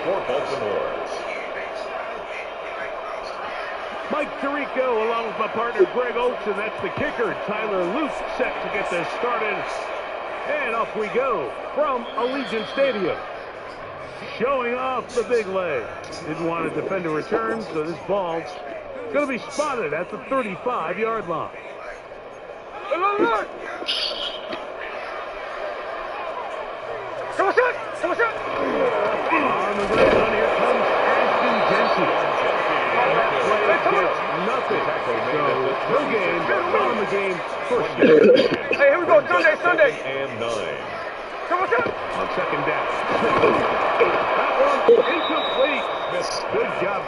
for Baltimore. Mike Tirico along with my partner Greg Oates, and that's the kicker, Tyler Luke, set to get this started. And off we go from Allegiant Stadium. Showing off the big leg. Didn't want to defend a return, so this ball's going to be spotted at the 35-yard line. On the ground, here comes Ashton Jensen. Nothing. So, no game, not in the game, first down. Hey, here we go, Sunday. And 9. On second down. That one incomplete. Good job.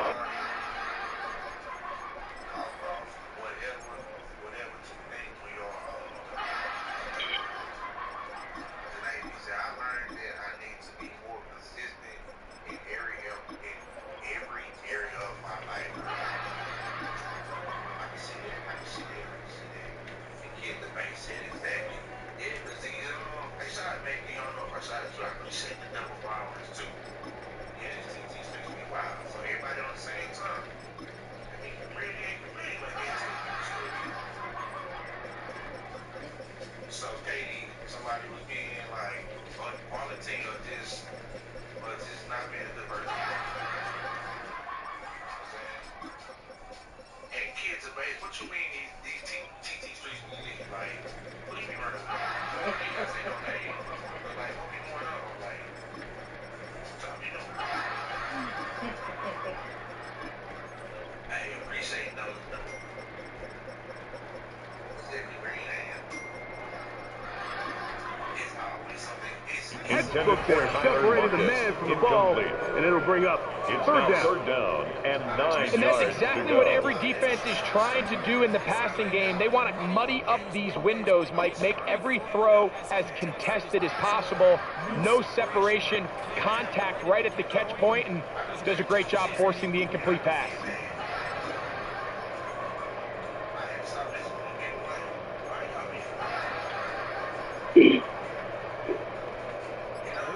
Look there, separating the man from the ball, and it'll bring up third down and 9 And that's exactly what every defense is trying to do in the passing game. They want to muddy up these windows, Mike, make every throw as contested as possible. No separation, contact right at the catch point, and does a great job forcing the incomplete pass.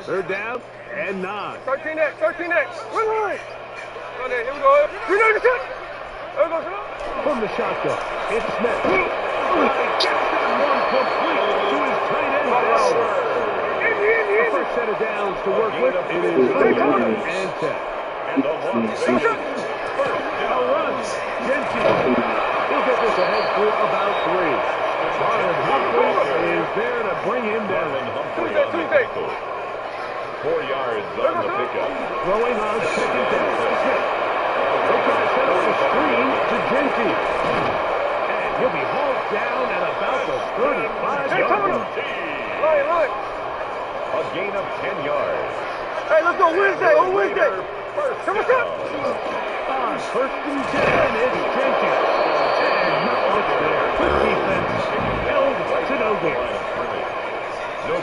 Third down and 9. 13X. Win. Here we go. 390%. There we go, sir. From the shotgun, it's Smith. Gets that one complete to his tight end. The first set of downs to work with. It is 3rd and 10. And the one. Now runs. Jensen. He'll get this ahead for about 3. Marlon Humphrey is there to bring him down. Tuesday. 4 yards on the pickup. Throwing on second down. Smith. They try to set up the screen to Jensen. And he'll be hauled down at about the 35-yard line. Right. A gain of 10 yards. Hey, let's go Wednesday. On Wednesday. Come on. On 1st and 10, it's Jensen. And not much there. Good defense. Held to no gain.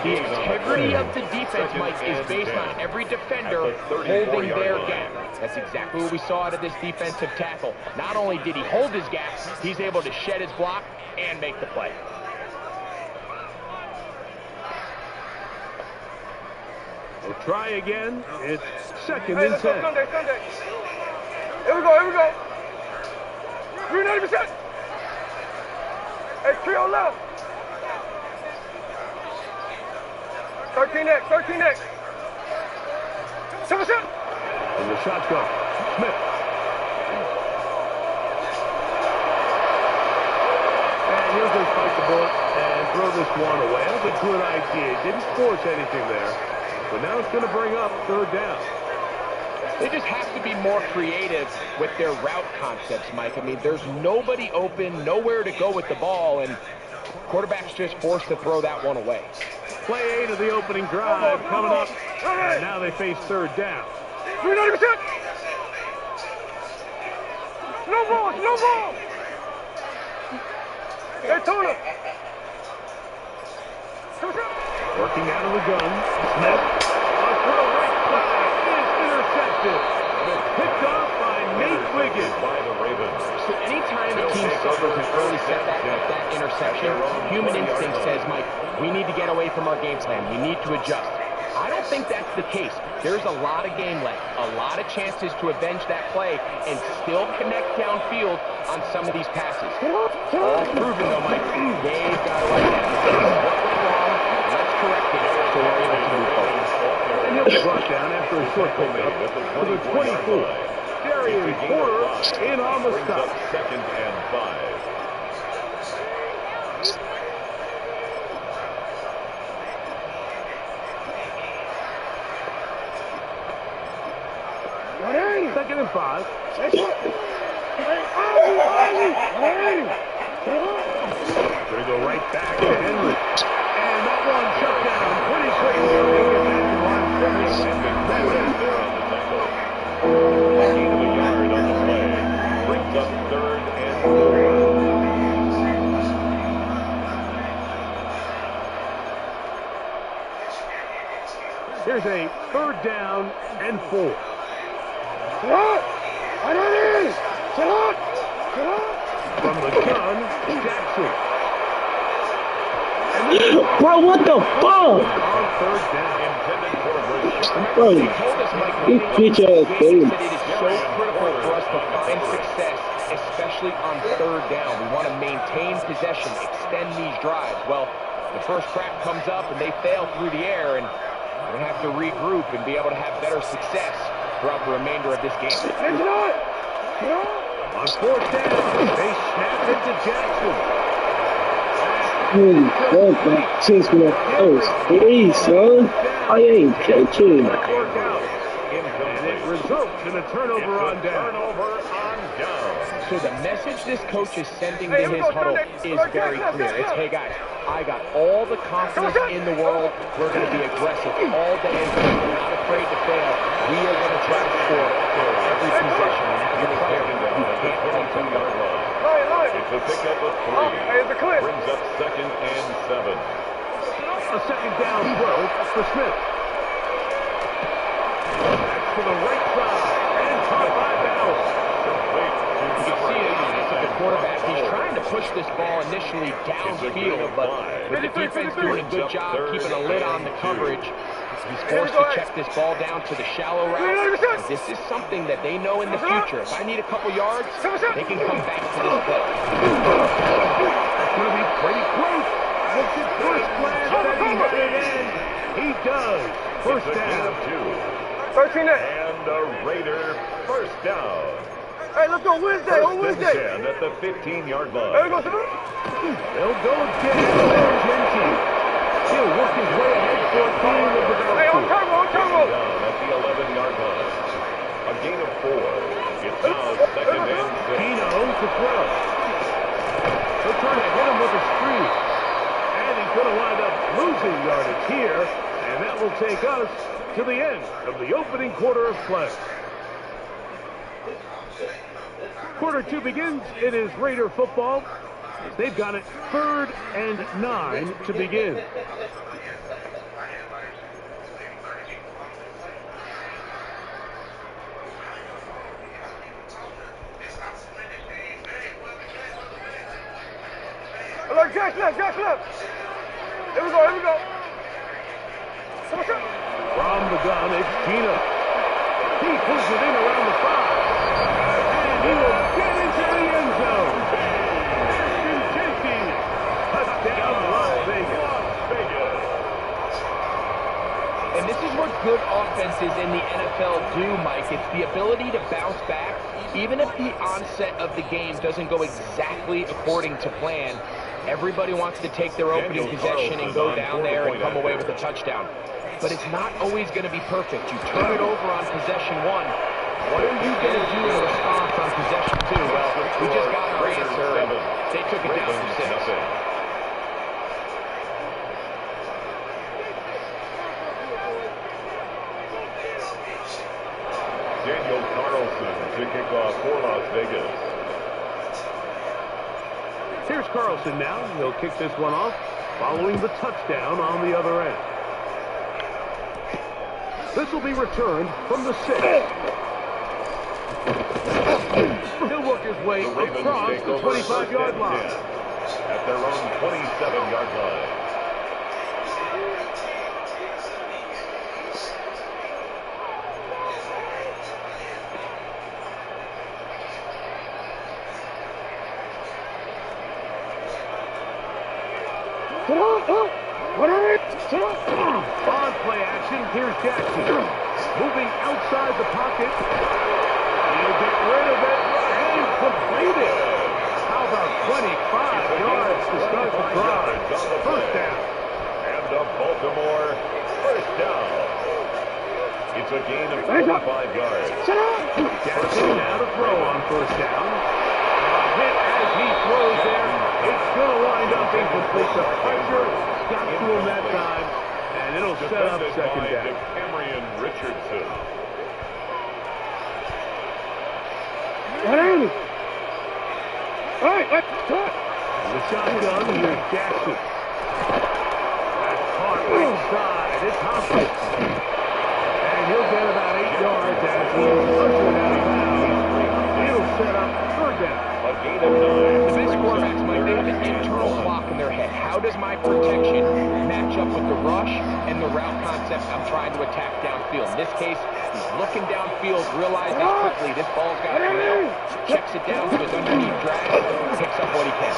The integrity of the defense, Mike, is based on every defender holding their gap. That's exactly what we saw out of this defensive tackle. Not only did he hold his gap, he's able to shed his block and make the play. We'll try again. It's 2nd and 10. Sunday. Here we go. 390%. Hey, 3 on left. 13X. 7%. In the shotgun, Smith. And he'll just fight the bullet and throw this one away. That's a good idea. Didn't force anything there. But now it's going to bring up 3rd down. They just have to be more creative with their route concepts, Mike. I mean, there's nobody open, nowhere to go with the ball, and quarterback's just forced to throw that one away. Play 8 of the opening drive coming up. And now they face 3rd down. 390%. No ball. Hey, Tona. Working out of the gun. Smith. A throw right side is intercepted. Picked off by Nate Wiggins. By the Ravens. So anytime a team suffers an early setback like that interception, human instinct says, Mike, we need to get away from our game plan. We need to adjust. I don't think that's the case. There's a lot of game left, a lot of chances to avenge that play and still connect downfield on some of these passes. All proven though, Mike. They've got to identify what went wrong. Let's correct it so we're able to move forward. And he'll be brought down after a short pickup to the 24. Darian Porter in on the stop. Second and 5. Second and 5. Gonna go right back to Henry. And that one shut down pretty quickly. Gain of a yard on the play. Brings up third and 3. Here's a third down and 4. From the gun, Jackson. Bro, what the fuck? On third down. Bro, He told us, Mike, you bitch ass dude. that it is so critical for us to find success, especially on third down. We want to maintain possession, extend these drives. Well, the first crack comes up and they fail through the air, and we're going to have to regroup and be able to have better success throughout the remainder of this game. On fourth down, they snap it to Jackson. Holy fuck, man. Since when I was 3, son, I ain't catching. Work out. And it results in a turnover on down. So the message this coach is sending to his huddle is very clear. It's, hey guys, I got all the confidence in the world. We're going to be aggressive all day. We're not afraid to fail. We are going to try to score every possession. And if you're playing, you can't take them down. It's a pickup of 3. Brings up second and 7. A second down throw for Smith. That's to the right side. And caught by BAL. You can see it, the quarterback, he's trying to push this ball initially downfield, but with the defense doing a good job keeping a lid on the coverage, he's forced to check this ball down to the shallow route. This is something that they know in the future. If I need a couple yards, they can come back to this play. That's going to be pretty close. Looks at first glance that he hit it in. He does. First down. 13 it. And a Raider first down. Hey, let's go Wednesday. On First and Wednesday. 10 at the 15-yard Hey, line. go Simon. They'll go again. There's Henry. He'll work his way ahead for a team of the Hey, on turbo. Down at the 11-yard line. A gain of 4. It's now second and 6. Dino to throw. They'll try to hit him with a screen. And he's going to wind up losing yardage here. And that will take us to the end of the opening quarter of play. Quarter 2 begins. It is Raider football. They've got it 3rd and 9 to begin. Look, Jack left. Here we go. Come on. From the gun, it's Gino. He pulls it in around the 5. And he will get into the end zone. Ashton Jenkins. Touchdown, Las Vegas. And this is what good offenses in the NFL do, Mike. It's the ability to bounce back. Even if the onset of the game doesn't go exactly according to plan, everybody wants to take their opening possession and go down there and come away with a touchdown. But it's not always going to be perfect. You turn it over on possession 1. What are you going to do in response on possession 2? Well, we just got our answer, and they took it down for 6. Daniel Carlson to kick off for Las Vegas. Here's Carlson now. He'll kick this one off following the touchdown on the other end. This will be returned from the 6. He'll work his way across the 25-yard line. At their own 27-yard line. On play action, here's Jackson. Moving outside the pocket. He'll get rid of it and complete it. How about 25 yards to start the drive? First down. And the Baltimore first down. It's a gain of 25 yards. Jackson now to throw on first down. Hit as he throws there. It's going to wind up incomplete. The pressure got to him that time, and it'll set up second down. Cameron Richardson. The shotgun, here's Jackson. That's caught right side. It's Hopkins. And he'll get about 8 yards as he's ushered out of bounds. It'll set up third down. A gain of 9. The best quarterbacks, Mike, they have an internal clock in their head. How does my protection match up with the rush and the route concept I'm trying to attack downfield? In this case, he's looking downfield, realizes quickly this ball's got to come out, checks it down to his underneath drag, picks up what he can.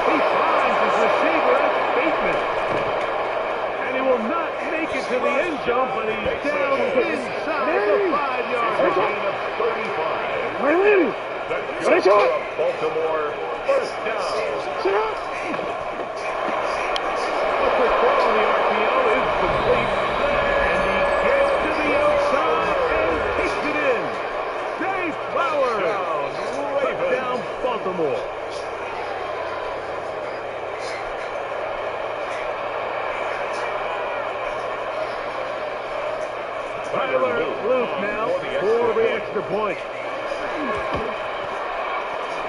He finds his receiver at Bateman. And he will not make it to the end zone, but he's down inside the 5-yard A line. gain of 35. That's just for a Baltimore first down. A quick throw on the RPO is complete. And he gets to the outside and kicks it in. Dave Flowers. Touchdown, Baltimore. Tyler Luke now for the extra point.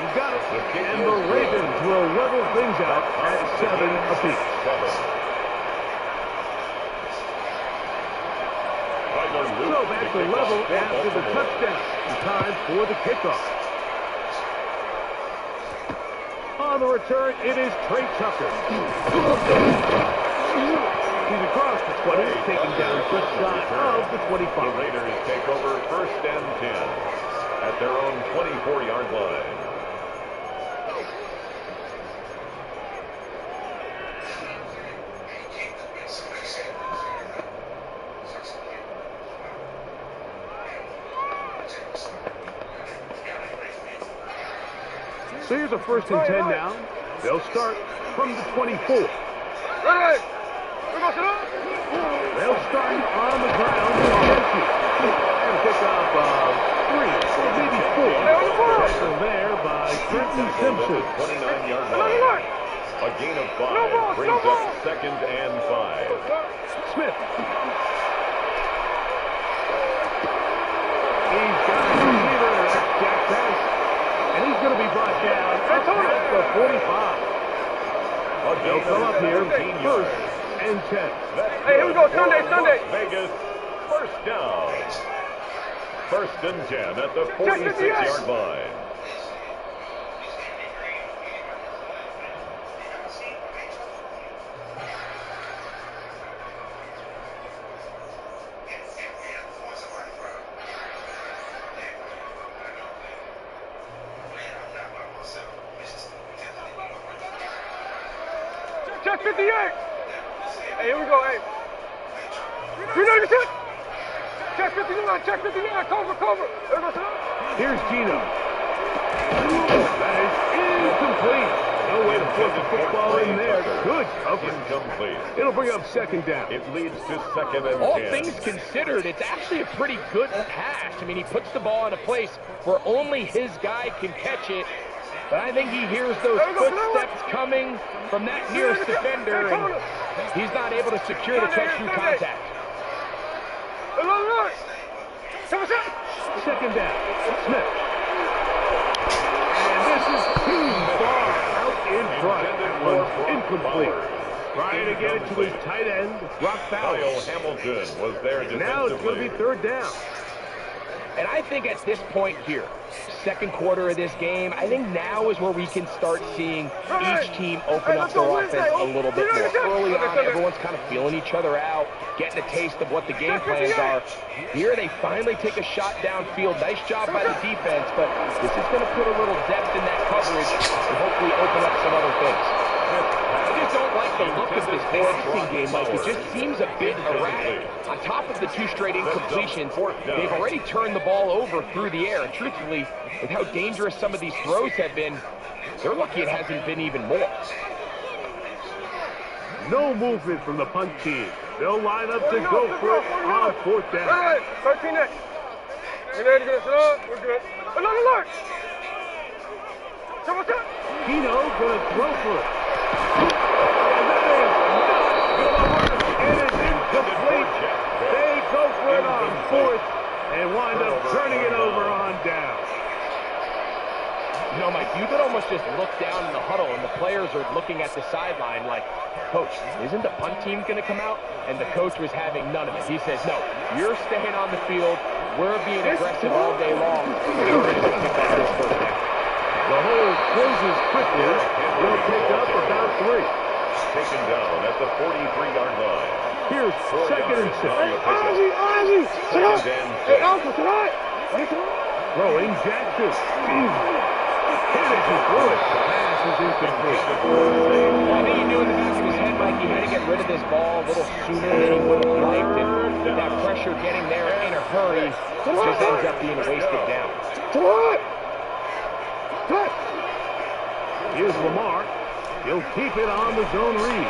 He's got it. And the Ravens will level things out at 7 apiece. So back to level after the touchdown. Time for the kickoff. On the return, it is Trey Tucker. He's across the 20, taking down just shy of the 25. The Raiders take over first and 10 at their own 24-yard line. So here's a first and 10 now. They'll start from the 24. They'll start on the ground and pick up 3 or maybe 4. Tackle there by Trenton Simpson. 29-yard line. A gain of 5 brings up second and 5. Smith. He's got a receiver. That's Jack Bass. And he's going to be brought down at the 45. They'll come up here first and 10. Hey, here we go. Sunday. Vegas first down. First and 10 at the 46-yard line. Check 58. Hey, here we go. Hey. 390. Check 59. Check 59. Cover. Here's Gino. That is incomplete. No way to put the football in there. Good coverage. Incomplete. It'll bring up second down. It leads to second and 10. All things considered, it's actually a pretty good pass. I mean, he puts the ball in a place where only his guy can catch it. But I think he hears those footsteps coming from that nearest defender, and he's not able to secure the catch through contact. Second down. Smith. And this is too far out in front. That one's incomplete. Trying to get it to his tight end, Brock Fowler. Kyle Hamilton was there defensively. Now it's going to be third down. And I think at this point here, second quarter of this game, I think now is where we can start seeing each team open up their offense a little bit more. Early on, everyone's kind of feeling each other out, getting a taste of what the game plans are. Here they finally take a shot downfield. Nice job by the defense, but this is going to put a little depth in that coverage and hopefully open up some other things. Just don't like the look of this passing game, Mike. It just seems a bit erratic. On top of the 2 straight incompletions, they've already turned the ball over through the air. And truthfully, with how dangerous some of these throws have been, they're lucky it hasn't been even more. No movement from the punt team. They'll line up to go for it on 4th down. All right, 13 next. We're good. We're good. Alert! So what's up? Keno gonna throw for it. And that is not gonna work. It is incomplete. They go for it on 4th and wind up turning it over on down. You know, Mike, you could almost just look down in the huddle and the players are looking at the sideline like, Coach, isn't the punt team going to come out? And the coach was having none of it. He says, no, you're staying on the field. We're being aggressive all day long. We're going to pick up this first down. The hole closes quickly. They'll pick up about 3. Taken down at the 43-yard line. Here's 2nd and 6. Ozzy! Sit up! Hey, Alpha, tonight! Throwing Jackson. Finishes through it. Pass is incomplete. Well, I think he knew in the back of his head, Mike, he had to get rid of this ball a little sooner than he would have liked. And with that pressure getting there in a hurry, it just ends up being a wasted down. Here's Lamar. He'll keep it on the zone read.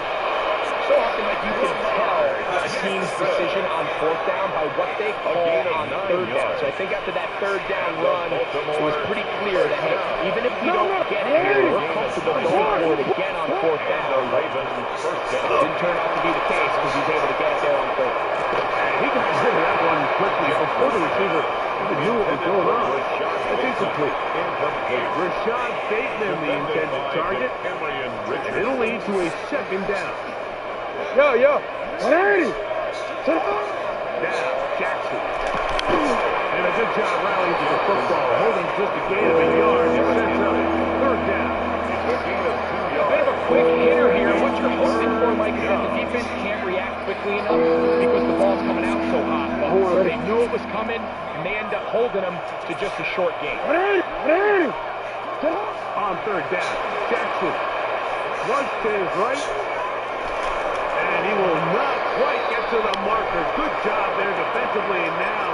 So often, like, you can tell a team's decision on 4th down by what they call on 3rd down. So I think after that 3rd down run, it was pretty clear that, hey, even if we don't get it here, we're comfortable going for it again on 4th down. Didn't turn out to be the case because he's able to get it there on 3rd. And he got rid of that one quickly before the receiver even knew what was going on. That's incomplete. Rashad Bateman, the intended target. It'll lead to a 2nd down. Yo. Hey! Down, Jackson. And a good job rallying to the football. Holding just a gain of a yard. It sets up 3rd down. A bit of a quick hitter here. What you're hoping for, Mike, is that the defense can't react quickly enough because the ball's coming out so hot. But they knew it was coming, and they end up holding them to just a short gain. On 3rd down, Jackson runs to his right. And he will not quite get to the marker. Good job there defensively. And now,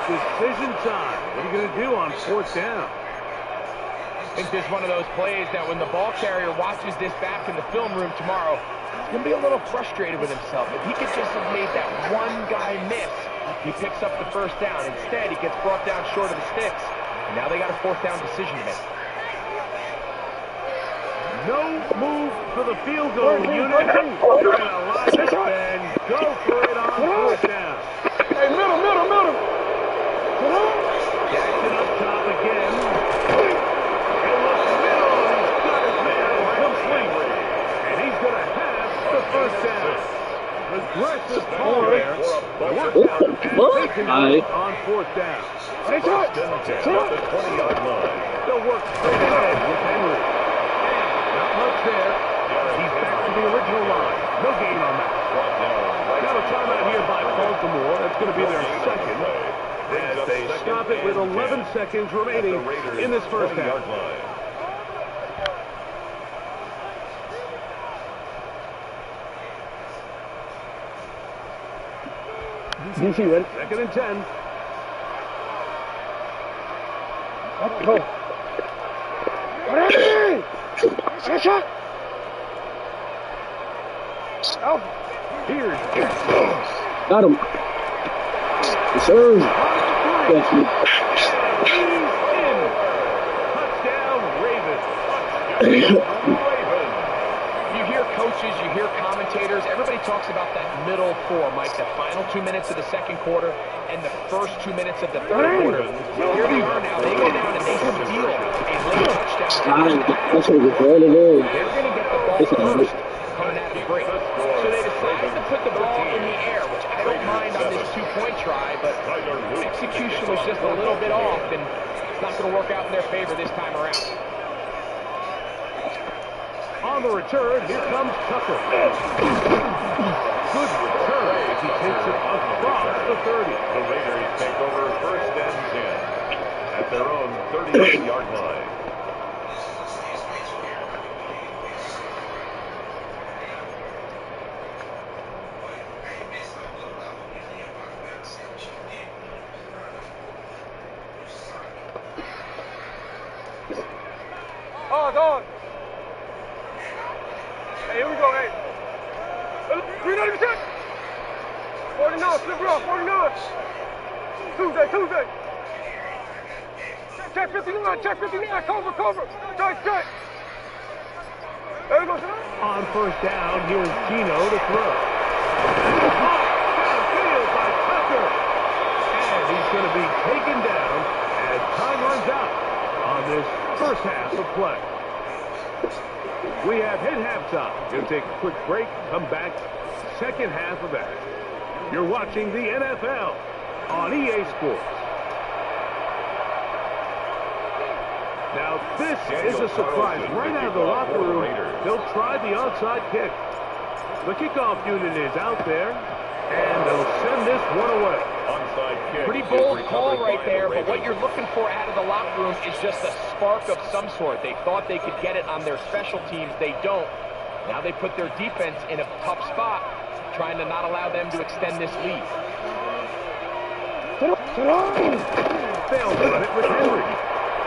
decision time. What are you going to do on 4th down? I think this is one of those plays that when the ball carrier watches this back in the film room tomorrow, he's going to be a little frustrated with himself. If he could just have made that one guy miss, he picks up the 1st down. Instead, he gets brought down short of the sticks. And now they got a 4th down decision to make. No move for the field goal unit. They're going to line up and go for it on 4th down. Hey, middle! Jackson up top again. It looks middle, and he's got his man complete. And he's going to have the 1st down. Aggressive call there. Work on 4th down. At the 20-yard line. They'll work straight ahead with Henry. Not much there. He's back to the original line. No gain on that. Got a timeout here by Baltimore. That's going to be their 2nd. As they stop it with 11 seconds remaining in this 1st half. DC ready. 2nd and 10. Go. Ready! Shot! Alpha! Here's Jackson. Got him. Yes, sir. Thank you. Touchdown, Ravens. You hear coaches, you hear commentators, everybody talks about that middle 4, Mike, the final 2 minutes of the 2nd quarter and the first 2 minutes of the 3rd quarter. Here they are now. They go down and they steal a late touchdown. That's what we're going to do. They're going to get the ball first coming out of the break. So they decided to put the ball in the air, which I don't mind on this 2-point try, but execution was just a little bit off, and it's not going to work out in their favor this time around. On the return, here comes Tucker. Good return as he takes it across the 30. The Raiders take over 1st and 10 at their own 38-yard line. dog. Hey, here we go, hey. 390%. 49, slip it off, 49. Tuesday. Check 59, cover. Check. There we go, sir. On first down, here's Gino to throw. Downfield by Tucker. And he's going to be taken down as time runs out on this first half of play. We have hit halftime. We'll take a quick break, come back, second half of action. You're watching the NFL on EA Sports. Now, this is a surprise. Right out of the locker room, they'll try the onside kick. The kickoff unit is out there, and they'll send this one away. Onside kick. Pretty bold call right there, but what you're looking for out of the locker room is just a spark of some sort. They thought they could get it on their special teams. They don't. Now they put their defense in a tough spot, trying to not allow them to extend this lead. Failed to hit with Henry.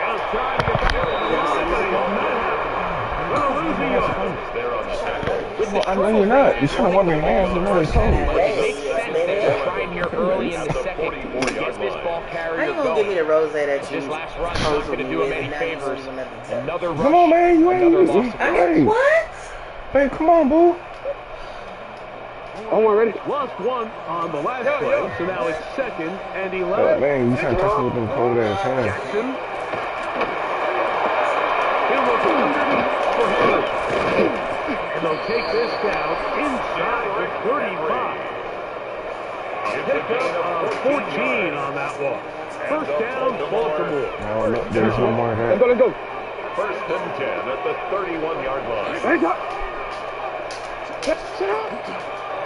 Now trying to get the line, but he's not happening. Gonna lose a yard. There on the tackle. I know you're not. You're trying to wonder, man. You're really cold. It makes sense that you're trying here early in the second to get this ball How carrier you gonna give me going. the rose that you This last run's not going to do him any favors. Another rush. Come on, man. You Another loss ain't. of Hey. What? Hey, come on, boo. Oh, ready? Lost one on the last play, so now it's second and 11. Oh, man, you trying to touch me with them cold ass hands. Jackson. He'll look underneath for Henry. And they'll take this down inside the 35. A pickup of 14 on that one. First down, Baltimore. No, no, there's no more of that. Let's go. First and 10 at the 31-yard line. Hands up.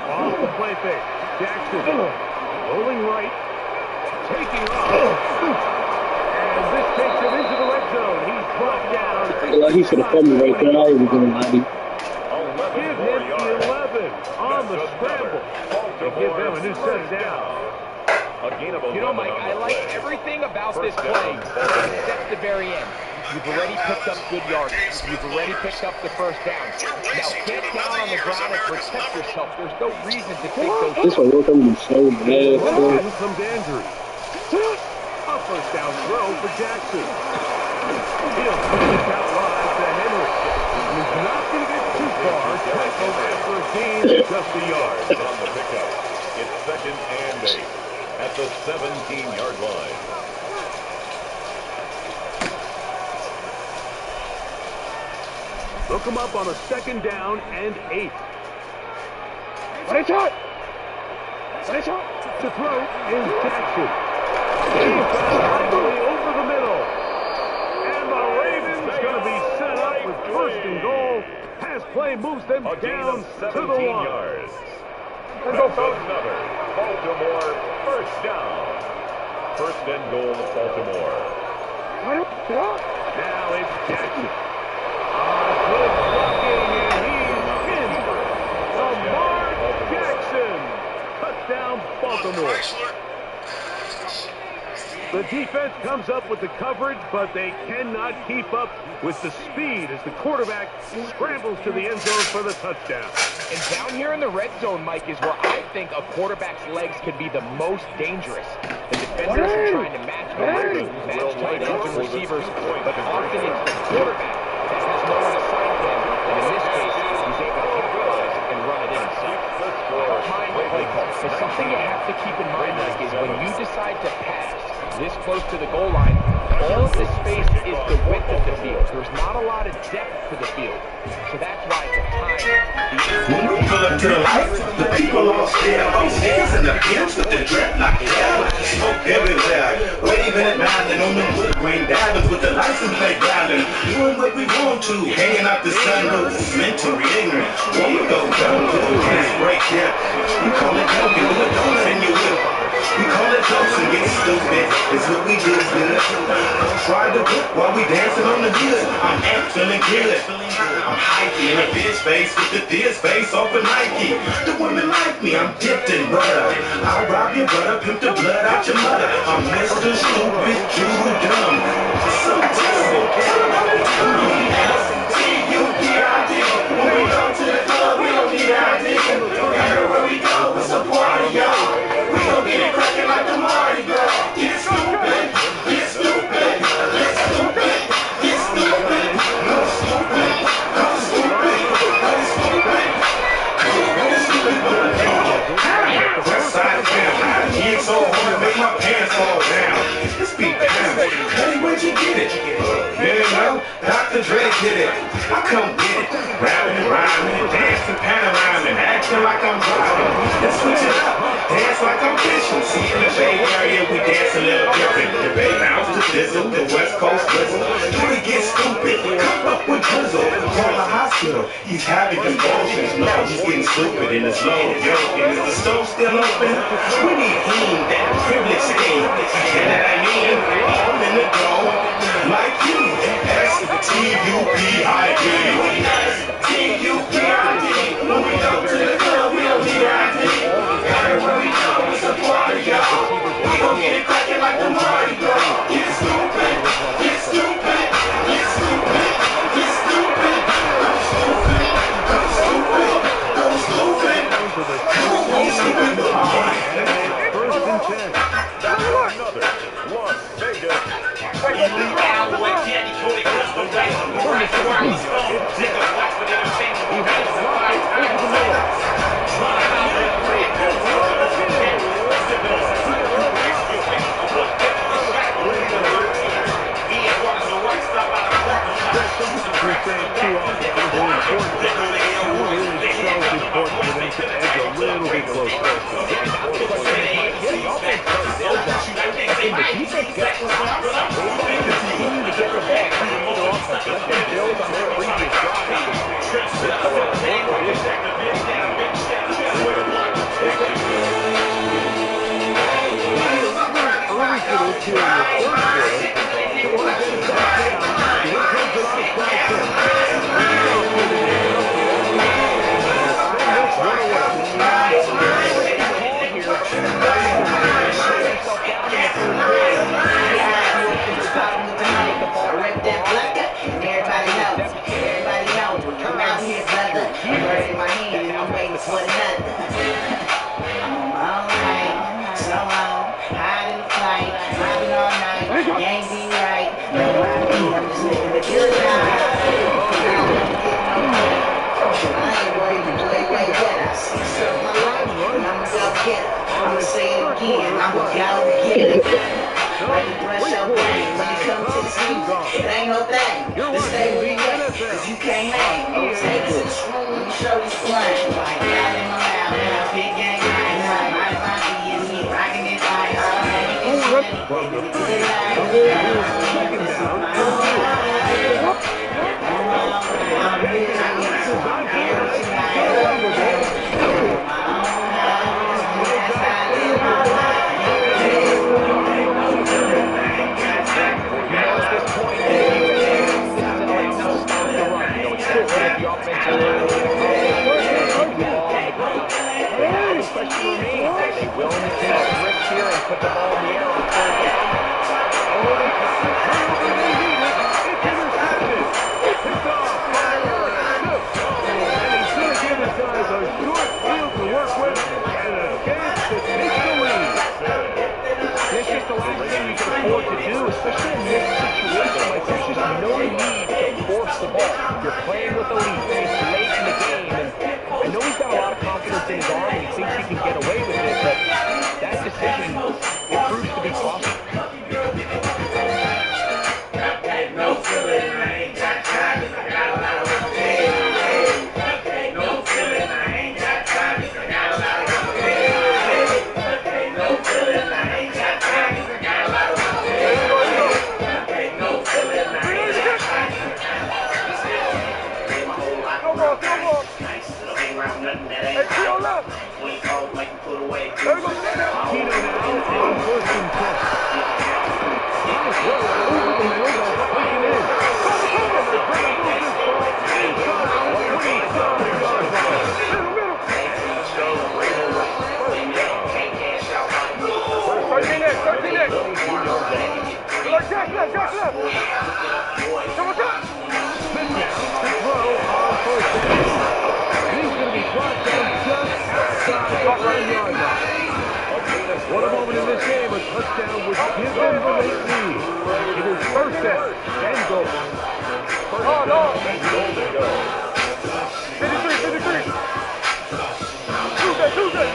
Off the play fake. Jackson rolling right, taking off. And this takes him into the red zone. He's brought down. Well, he should have come right there. I was going to lie to you. 11 Give more him yards. 11 on the scramble. They give them a new set down. A gain of 11 You know, Mike, on I the like play. everything about this play except the very end. You've already picked up good yardage. You've already picked up the first down. Now get down on the ground and protect yourself. There's no reason to take those. This one will come to so bad. Here comes Andrew. A first down throw for Jackson. He'll push this out wide to Henry. He's not going to get too far. Tackled after a gain of just a yard. On the pickup. It's second and 8 at the 17-yard line. They'll come up on a second down and 8. To throw is Jackson. He's finally over the middle. And the Ravens going to be set up with first and goal. Pass play moves them A gain down of to the 17 1. yards. That's another Baltimore first down. First and goal, Baltimore. Now it's Jackson. Good blocking, and he's in. Lamar Jackson. Touchdown, Baltimore. The defense comes up with the coverage, but they cannot keep up with the speed as the quarterback scrambles to the end zone for the touchdown. And down here in the red zone, Mike, is where I think a quarterback's legs can be the most dangerous. The defenders are trying to match tight ends and receivers, but often it's the quarterback that has no one assigned to him. And in this case, he's able to capitalize and run it in himself. Behind the play call. So something you have to keep in mind, Mike, is when you decide to pass this close to the goal line, all of the space is the width of the field. There's not a lot of depth to the field. So that's why at the time, when we pull up to the lights, the people all stare on stairs and the pimps with the dreadlock hair, smoke everywhere, waving at Madden on them wood grain diamonds with the license plate driving, doing what we want to, hanging out the sunroof, mentally ignorant, won't go down to the gas break here. We call it joking, do a donut in your whip. We call it jokes and get stupid. It's what we do good. Try to cook while we dancing on the good. I'm amped, feeling good. I'm hypey in a bitch face with the fierce face off of Nike. The women like me, I'm dipped in butter. I'll rob your butter, pimp the blood out your mother. I'm Mr. Stupid, Drew Dumb. So terrible, tell them how to tell me. Dre did it. I come get it. Rapping and rhyming and dancing, panorama, acting like I'm driving. Let's switch it up. Dance like I'm fishing. See, in the Bay Area, we dance a little different. The Bay bounce to Dizzle, the West Coast Drizzle. Three get stupid. Come up with Drizzle. Call the hospital. He's having convulsions. No, he's getting stupid in his low. Yo, is the stove still open? We need him, that privilege scheme. And that I mean, I'm in the dough. Like you. S-T-U-P-I-D. T-U-P-I-D. When we go to the club, we don't need ID. Everywhere we go, it's a party, y'all. We gon' get it crackin' like the Mardi Gras. Get stupid, get stupid, get stupid, get stupid. I'm stupid, I'm stupid, I'm stupid. I'm stupid. First and 10. Another Las Vegas. I'ma say it again, I'ma go get it. Like the brush your brain when you come to the street. It ain't no thing. Just stay where you at, cause you can't hang. Take it to the room and show you slang. Like out in my mouth, now big gang right now. My is me rocking this like all night. Put the ball in the air on third down. Picked off by and he's going to give his guys a short field to work with and a chance to take the lead. It's just the last thing you can afford to do, especially in this situation. Like, there's just no need to force the ball. You're playing with a lead. It's late in the game, and I know he's got a lot of confidence in his arm, and he thinks he can get away with it, but that decision, it proves to be costly. No feeling, I ain't got time, I got a lot of pain. No feeling, I ain't got time, I got a lot of pain. No feeling, I ain't got time, I got a lot of pain. No feeling, I ain't got time, I got a lot of pain. Come on. Ain't around nothing that Hey, ain't Tio, look. we cold like you put away. There we go, sit down. Keenan out on first and 10. Nice throw over the middle, but pushing in. Jack left. Come on, Jack. Smith now to throw on first down. He's going to be brought down just outside the 1-yard line. What a moment in this game, a touchdown would give them the late lead. It is first down and goal. Oh, no. 53. Tuesday.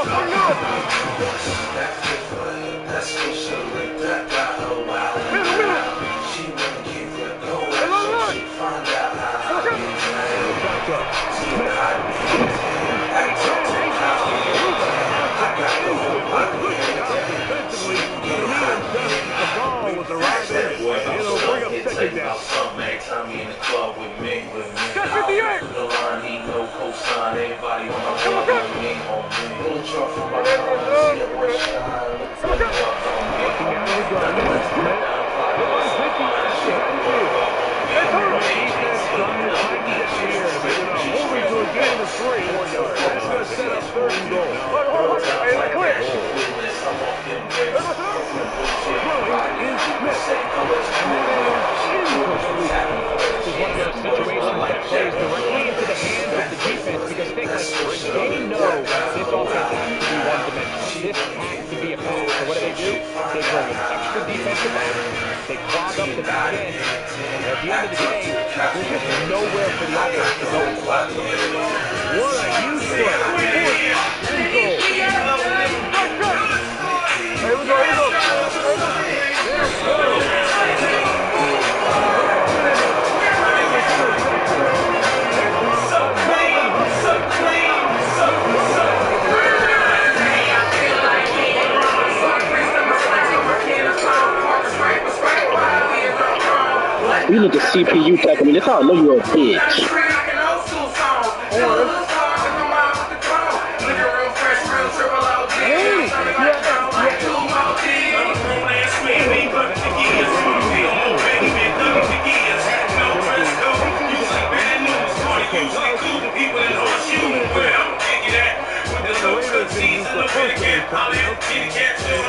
49. Let's go, in the club with me. Check 58. The line, need no cosign. Everybody on my club with me. Little truck from my car, see one shine. Look up on me. Moving to a gain of 3. That's going to set up 3rd and goal. Hey, it's clear. This is one of those situations that plays directly into the hands of the defense because think like they know this offense has to be one-dimensional. This has to be a pass. So what do? They bring an extra defensive back. They clog up the back end. And at the end of the day, there's just nowhere for the offense to go. What a huge play. 4th and goal. Here we go. You need to CPU tackle me. That's how I know you're a bitch.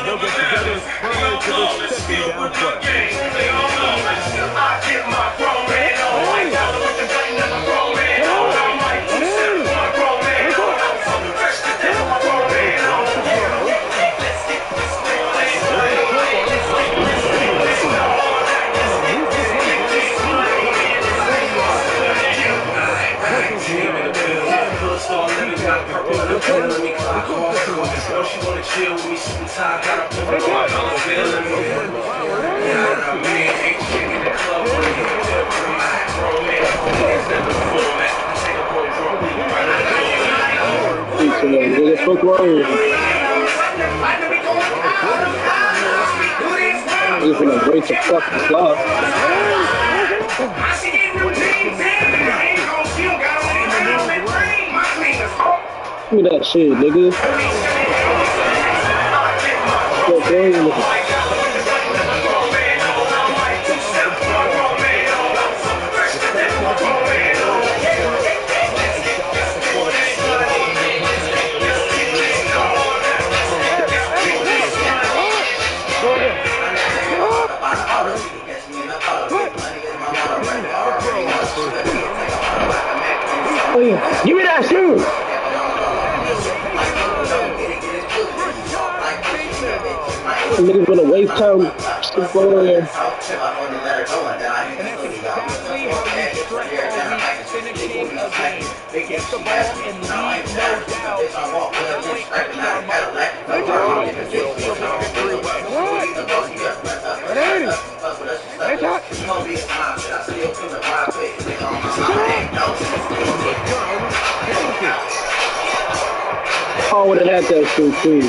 They'll get together prior to this second down play. She wanna chill with me, super tired, got a pull up, I'm feeling me. Yeah, I mean, ain't chicken in the club, but you can tell from my romance. Instead of the format, take a boy from me, He's gonna break the fucking clock. Give me that shit, nigga. Give me that shit! Niggas gonna waste time. And that's exactly how you stretch a week finishing a game. Get the ball and leave no doubt. That way, Paul would have had that shit too.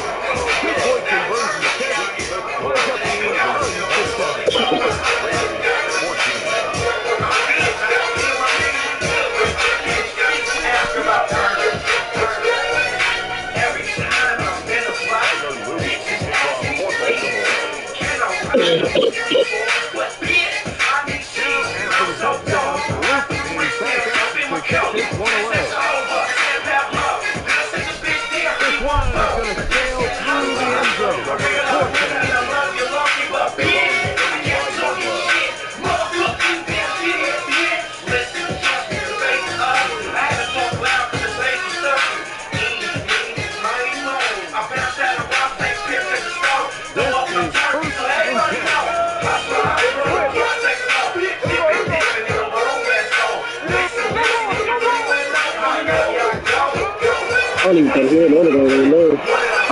I don't even want to hear none of those.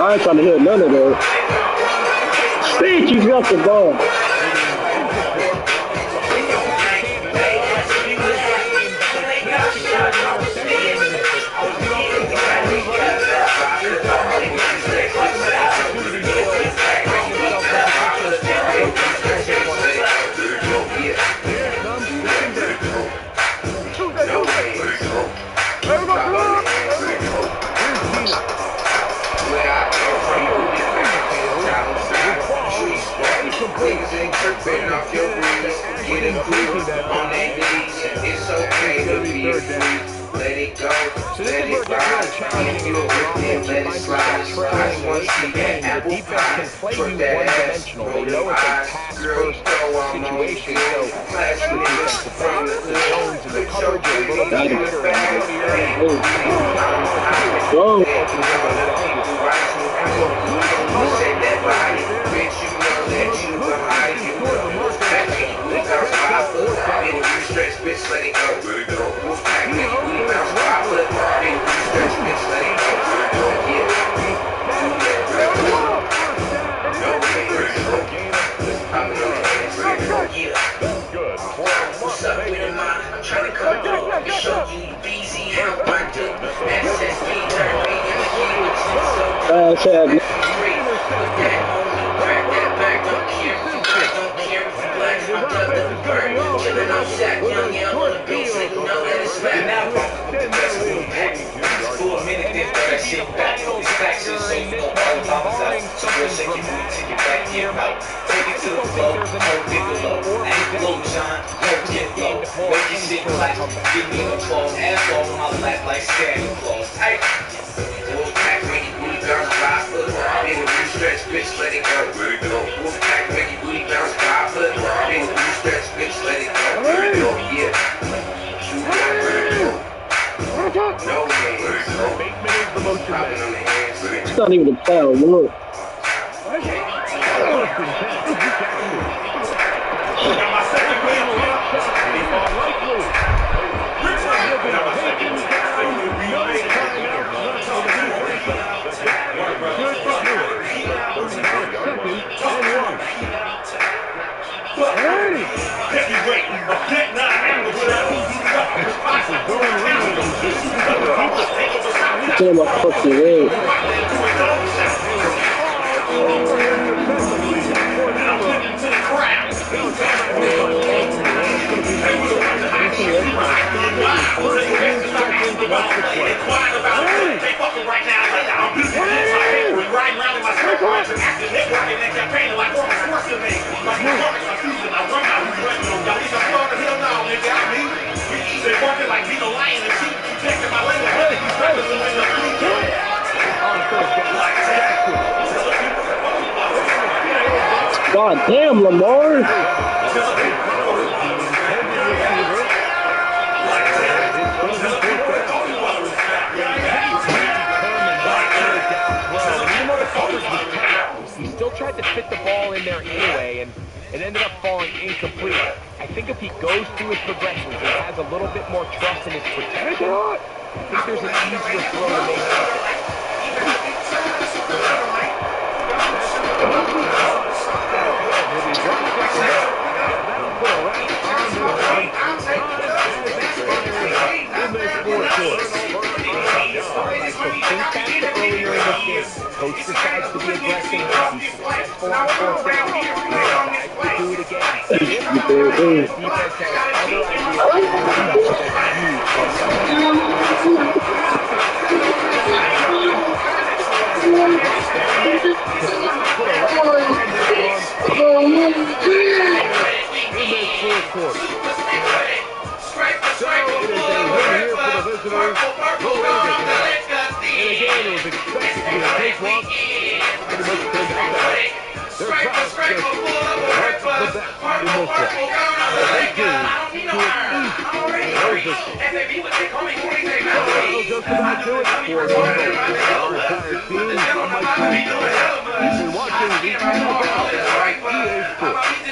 I ain't trying to hear none of those. Speech, you dropped the ball. third down. Let it go. So this is where it gets really challenging in this offense. You find yourself trailing late in the game. The defense can play you one-dimensional. They know it's a pass-first situation, so the defensive backs, the zones, and the coverage are a little bit tighter and earlier. Whoa. What's up with him? I'm trying to come through and show you easy how I do. SSD turn me into Chad. Put that on me, crack that back, don't care if you black, don't care if you black. I'm done with the bird, chillin' on Shaq, young L on the beat, so you know that it's back. Now the best of the pack. For a minute, then throw that shit back. These facts is so you gon' all the bombs out. Real shake your booty till you back to your mouth. Take it to the floor, hold it below. Ain't low, John, hold it low. Make your shit clap. Give me the applause, asshole on my lap like Santa Claus. Hey, Wolfpack, make your booty bounce 5 foot. Make a blue stretch, bitch, let it go. Wolfpack, make your booty bounce 5 foot. Make a blue stretch, bitch, let it go. Yeah. No hands. It's not even a foul. Look. Damn, my fucking leg. God damn, Lamar. He still tried to fit the ball in there anyway, and it ended up falling incomplete. I think if he goes through his progressions and has a little bit more trust in his protection, I think there's an easier throw to make. Coach decides to be aggressive. He's successful on fourth down. He decides to do it again. The defense has other just about do it for our entire team. I'm like, you've been watching the EA Sports.